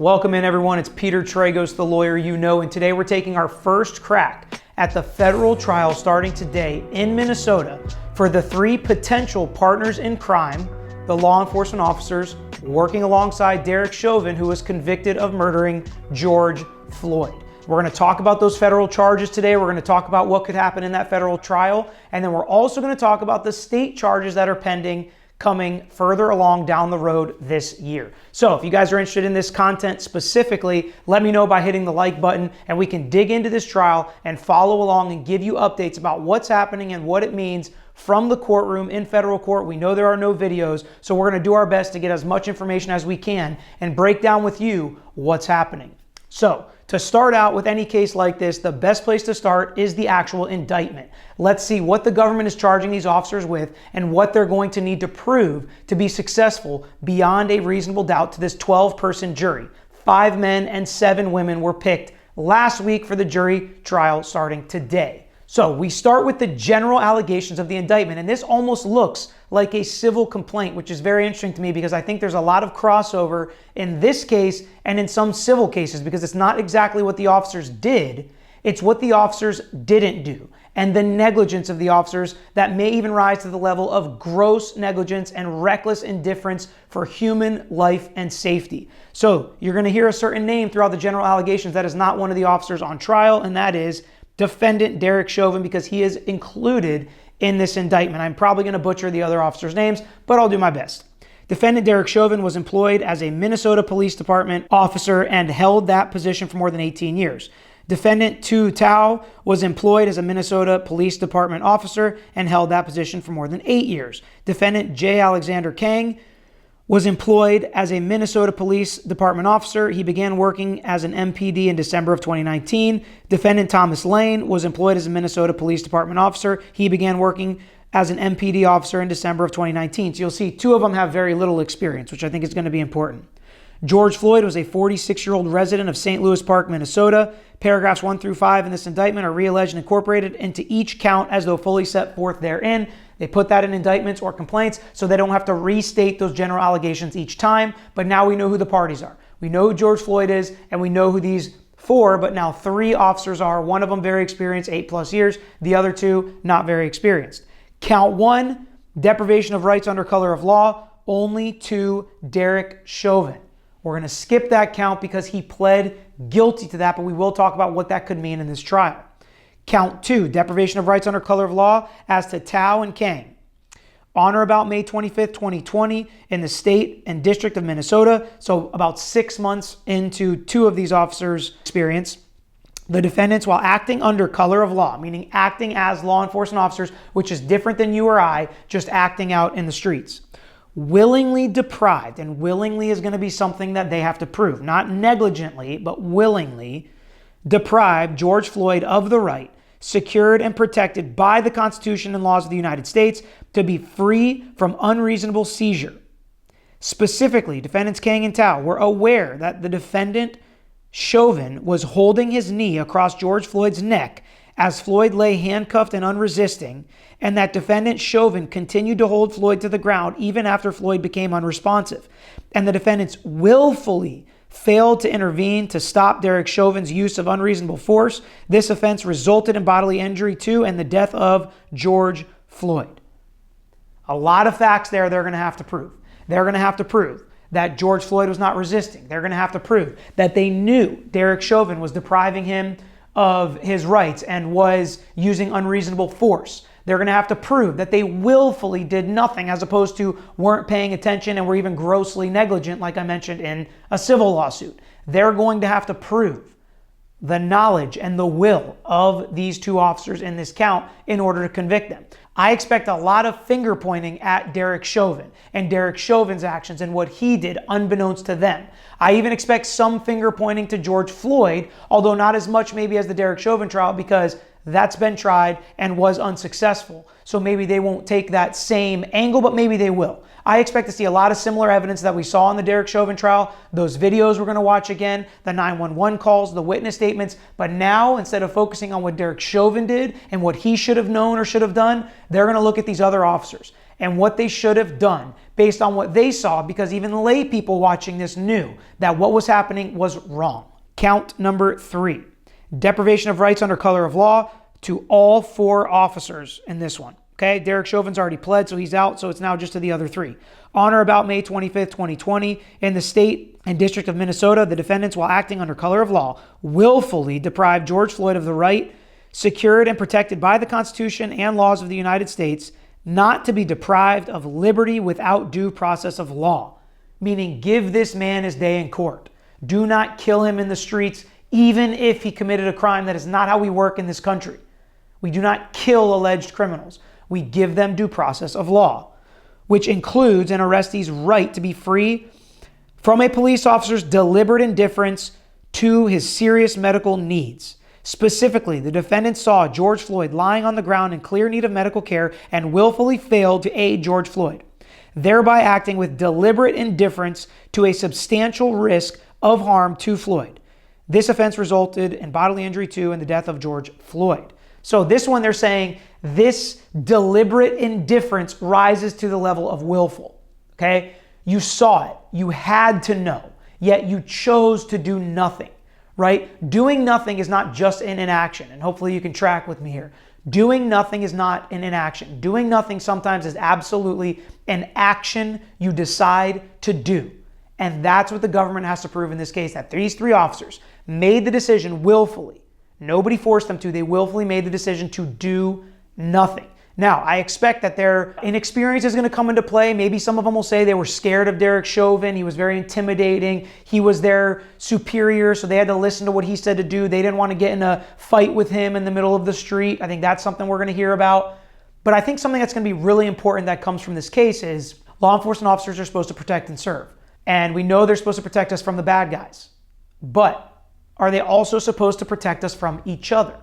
Welcome in, everyone. It's Peter Tragos, the lawyer you know, and today we're taking our first crack at the federal trial starting today in Minnesota for the three potential partners in crime, the law enforcement officers working alongside Derek Chauvin, who was convicted of murdering George Floyd. We're going to talk about those federal charges today. We're going to talk about what could happen in that federal trial, and then we're also going to talk about the state charges that are pending coming further along down the road this year. So if you guys are interested in this content specifically, let me know by hitting the like button and we can dig into this trial and follow along and give you updates about what's happening and what it means from the courtroom in federal court. We know there are no videos, so we're going to do our best to get as much information as we can and break down with you what's happening. So to start out with any case like this, the best place to start is the actual indictment. Let's see what the government is charging these officers with and what they're going to need to prove to be successful beyond a reasonable doubt to this 12-person jury. 5 men and 7 women were picked last week for the jury trial starting today. So we start with the general allegations of the indictment, and this almost looks like a civil complaint, which is very interesting to me because I think there's a lot of crossover in this case and in some civil cases because it's not exactly what the officers did, it's what the officers didn't do and the negligence of the officers that may even rise to the level of gross negligence and reckless indifference for human life and safety. So you're going to hear a certain name throughout the general allegations that is not one of the officers on trial, and that is Defendant Derek Chauvin, because he is included in this indictment. I'm probably going to butcher the other officers' names, but I'll do my best. Defendant Derek Chauvin was employed as a Minnesota Police Department officer and held that position for more than 18 years. Defendant Tu Tao was employed as a Minnesota Police Department officer and held that position for more than 8 years. Defendant J. Alexander Kang was employed as a Minnesota Police Department officer. He began working as an MPD in December of 2019. Defendant Thomas Lane was employed as a Minnesota Police Department officer. He began working as an MPD officer in December of 2019. So you'll see 2 of them have very little experience, which I think is going to be important. George Floyd was a 46-year-old resident of St. Louis Park, Minnesota. Paragraphs 1 through 5 in this indictment are realleged and incorporated into each count as though fully set forth therein. They put that in indictments or complaints so they don't have to restate those general allegations each time, but now we know who the parties are. We know who George Floyd is, and we know who these 4, but now 3 officers are. One of them very experienced, 8+ years. The other 2, not very experienced. Count 1, deprivation of rights under color of law, only to Derek Chauvin. We're going to skip that count because he pled guilty to that, but we will talk about what that could mean in this trial. Count 2, deprivation of rights under color of law as to Tao and Kang. On or about May 25th, 2020 in the state and district of Minnesota, so about 6 months into 2 of these officers' experience, the defendants, while acting under color of law, meaning acting as law enforcement officers, which is different than you or I, just acting out in the streets, willingly deprived, and willingly is going to be something that they have to prove, not negligently, but willingly deprived George Floyd of the right, secured and protected by the Constitution and laws of the United States, to be free from unreasonable seizure. Specifically, defendants Kang and Tao were aware that the defendant Chauvin was holding his knee across George Floyd's neck as Floyd lay handcuffed and unresisting, and that defendant Chauvin continued to hold Floyd to the ground even after Floyd became unresponsive. And the defendants willfully failed to intervene to stop Derek Chauvin's use of unreasonable force. This offense resulted in bodily injury to and the death of George Floyd. A lot of facts there they're going to have to prove. They're going to have to prove that George Floyd was not resisting. They're going to have to prove that they knew Derek Chauvin was depriving him of his rights and was using unreasonable force. They're going to have to prove that they willfully did nothing as opposed to weren't paying attention and were even grossly negligent, like I mentioned in a civil lawsuit. They're going to have to prove the knowledge and the will of these 2 officers in this count in order to convict them. I expect a lot of finger pointing at Derek Chauvin and Derek Chauvin's actions and what he did unbeknownst to them. I even expect some finger pointing to George Floyd, although not as much maybe as the Derek Chauvin trial because that's been tried and was unsuccessful. So maybe they won't take that same angle, but maybe they will. I expect to see a lot of similar evidence that we saw in the Derek Chauvin trial. Those videos we're going to watch again, the 911 calls, the witness statements. But now, instead of focusing on what Derek Chauvin did and what he should have known or should have done, they're going to look at these other officers. and what they should have done based on what they saw, because even lay people watching this knew that what was happening was wrong. Count number 3, deprivation of rights under color of law to all 4 officers in this one. Okay, Derek Chauvin's already pled, so he's out, so it's now just to the other 3. On or about May 25th, 2020, in the state and District of Minnesota, the defendants, while acting under color of law, willfully deprived George Floyd of the right secured and protected by the Constitution and laws of the United States not to be deprived of liberty without due process of law, meaning give this man his day in court. Do not kill him in the streets, even if he committed a crime. That is not how we work in this country. We do not kill alleged criminals. We give them due process of law, which includes an arrestee's right to be free from a police officer's deliberate indifference to his serious medical needs. Specifically, the defendant saw George Floyd lying on the ground in clear need of medical care and willfully failed to aid George Floyd, thereby acting with deliberate indifference to a substantial risk of harm to Floyd. This offense resulted in bodily injury to and the death of George Floyd. So this one, they're saying this deliberate indifference rises to the level of willful. Okay? You saw it. You had to know, yet you chose to do nothing. Right? Doing nothing is not just an inaction, and hopefully you can track with me here. Doing nothing is not an inaction. Doing nothing sometimes is absolutely an action you decide to do. And that's what the government has to prove in this case, that these 3 officers made the decision willfully. Nobody forced them to. They willfully made the decision to do nothing. Now, I expect that their inexperience is going to come into play. Maybe some of them will say they were scared of Derek Chauvin. He was very intimidating. He was their superior, so they had to listen to what he said to do. They didn't want to get in a fight with him in the middle of the street. I think that's something we're going to hear about. But I think something that's going to be really important that comes from this case is law enforcement officers are supposed to protect and serve. And we know they're supposed to protect us from the bad guys. But are they also supposed to protect us from each other?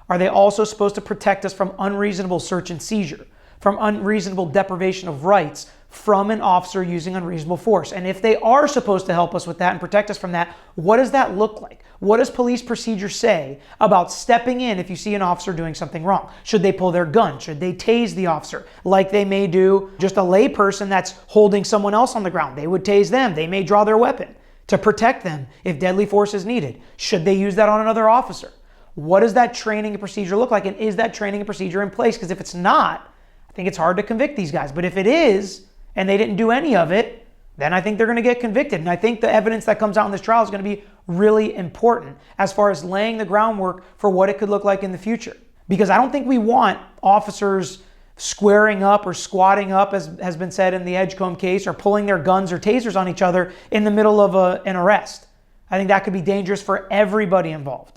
Are they also supposed to protect us from unreasonable search and seizure, from unreasonable deprivation of rights from an officer using unreasonable force? And if they are supposed to help us with that and protect us from that, what does that look like? What does police procedure say about stepping in if you see an officer doing something wrong? Should they pull their gun? Should they tase the officer like they may do just a lay person that's holding someone else on the ground? They would tase them. They may draw their weapon to protect them if deadly force is needed. Should they use that on another officer? What does that training and procedure look like? And is that training and procedure in place? Because if it's not, I think it's hard to convict these guys. But if it is, and they didn't do any of it, then I think they're going to get convicted. And I think the evidence that comes out in this trial is going to be really important as far as laying the groundwork for what it could look like in the future. Because I don't think we want officers squaring up or squatting up, as has been said in the Edgecombe case, or pulling their guns or tasers on each other in the middle of an arrest. I think that could be dangerous for everybody involved.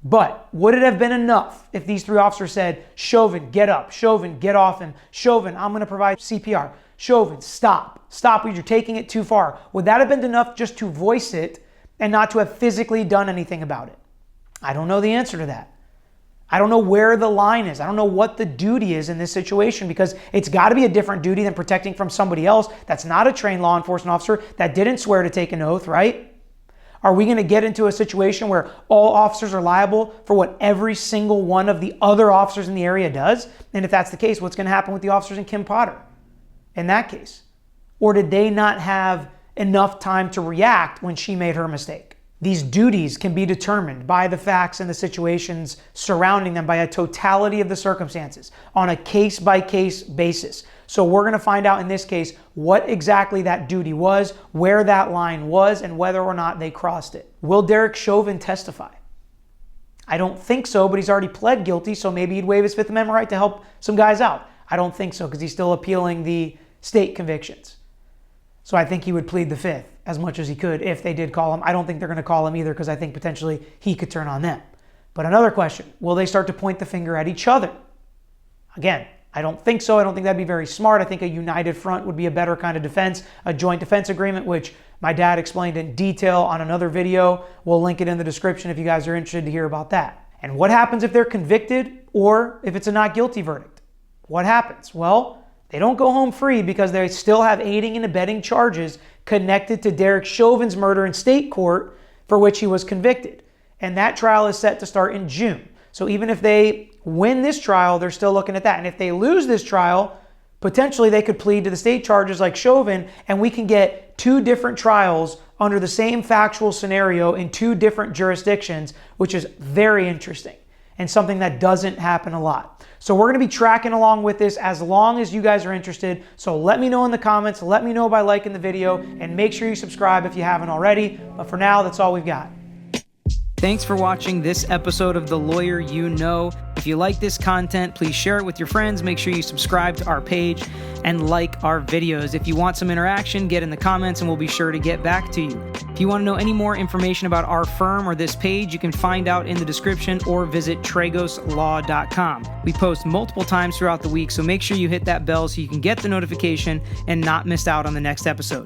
But would it have been enough if these 3 officers said, Chauvin, get up. Chauvin, get off him. Chauvin, I'm going to provide CPR. Chauvin, stop. Stop. You're taking it too far. Would that have been enough just to voice it and not to have physically done anything about it? I don't know the answer to that. I don't know where the line is. I don't know what the duty is in this situation, because it's got to be a different duty than protecting from somebody else that's not a trained law enforcement officer, that didn't swear to take an oath, right? Are we going to get into a situation where all officers are liable for what every single one of the other officers in the area does? And if that's the case, what's going to happen with the officers in Kim Potter in that case? Or did they not have enough time to react when she made her mistake? These duties can be determined by the facts and the situations surrounding them, by a totality of the circumstances, on a case-by-case basis. So we're going to find out in this case what exactly that duty was, where that line was, and whether or not they crossed it. Will Derek Chauvin testify? I don't think so, but he's already pled guilty, so maybe he'd waive his Fifth Amendment right to help some guys out. I don't think so, because he's still appealing the state convictions. So I think he would plead the Fifth as much as he could if they did call him. I don't think they're going to call him either, because I think potentially he could turn on them. But another question, will they start to point the finger at each other? Again, I don't think so. I don't think that'd be very smart. I think a united front would be a better kind of defense, a joint defense agreement, which my dad explained in detail on another video. We'll link it in the description if you guys are interested to hear about that. And what happens if they're convicted, or if it's a not guilty verdict? What happens? Well, they don't go home free, because they still have aiding and abetting charges connected to Derek Chauvin's murder in state court, for which he was convicted. And that trial is set to start in June. So even if they win this trial, they're still looking at that. And if they lose this trial, potentially they could plead to the state charges like Chauvin, and we can get 2 different trials under the same factual scenario in 2 different jurisdictions, which is very interesting and something that doesn't happen a lot. So we're going to be tracking along with this as long as you guys are interested. So let me know in the comments, let me know by liking the video, and make sure you subscribe if you haven't already. But for now, that's all we've got. Thanks for watching this episode of The Lawyer You Know. If you like this content, please share it with your friends. Make sure you subscribe to our page and like our videos. If you want some interaction, get in the comments and we'll be sure to get back to you. If you want to know any more information about our firm or this page, you can find out in the description or visit tragoslaw.com. We post multiple times throughout the week, so make sure you hit that bell so you can get the notification and not miss out on the next episode.